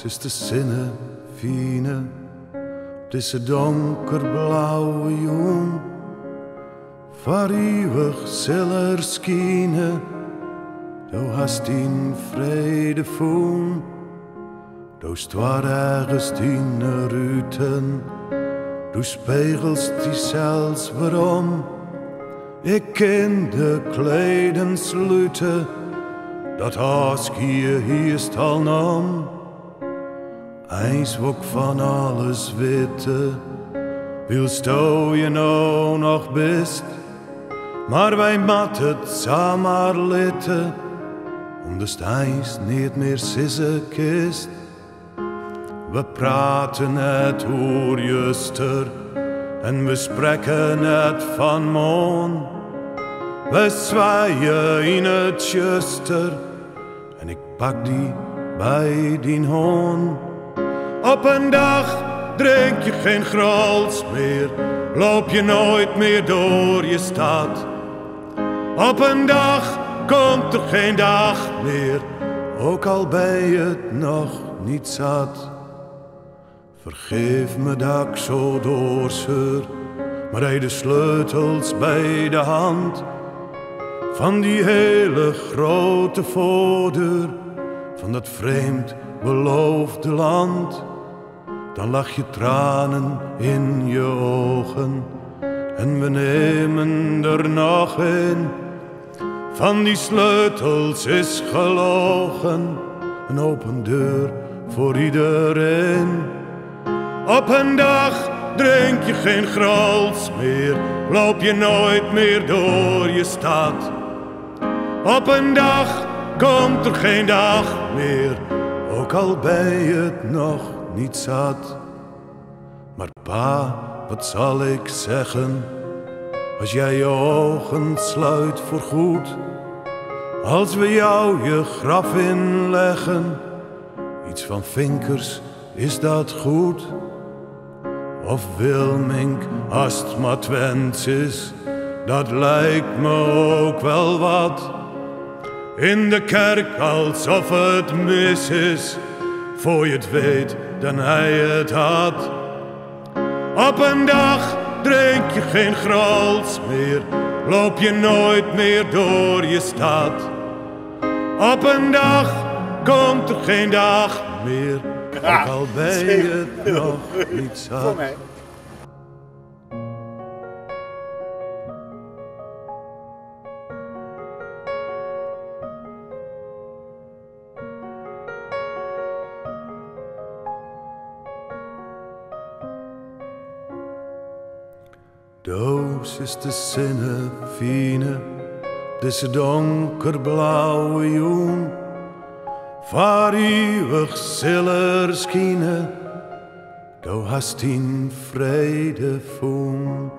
is de zinne fine, deze donkerblauwe jong, voor eeuwig ziller schine, du hast in vrede voen, du stwarigst in ruten, du spiegelst die zelfs waarom, ik ken de kleden sluiten, dat hask hier is al nam. Eens wok van alles witte, wilst du je nou nog best, maar wij mat het samen litten, omdat eens niet meer sissen kist. We praten het oer juster, en we spreken het van morgen. We zwaaien in het juster, en ik pak die bij die hoorn. Op een dag drink je geen grals meer, loop je nooit meer door je stad. Op een dag komt er geen dag meer, ook al ben je het nog niet zat. Vergeef me dat ik zo doorzeur, maar hij de sleutels bij de hand van die hele grote voordeur van dat vreemd beloofde land. Dan lach je tranen in je ogen en we nemen er nog een. Van die sleutels is gelogen, een open deur voor iedereen. Op een dag drink je geen grals meer, loop je nooit meer door je stad. Op een dag komt er geen dag meer, ook al ben je het nog niet zat. Maar pa, wat zal ik zeggen, als jij je ogen sluit voor goed? Als we jou je graf inleggen, iets van vinkers, is dat goed? Of Wilmink, als het maar Twents is, dat lijkt me ook wel wat. In de kerk alsof het mis is, voor je het weet dan hij het had. Op een dag drink je geen grals meer, loop je nooit meer door je stad. Op een dag komt er geen dag meer, ook al ben je het nog niet zat. Doos is de zinne fine, deze donkerblauwe jong, voor eeuwig ziller schine, du hast in vrede voen.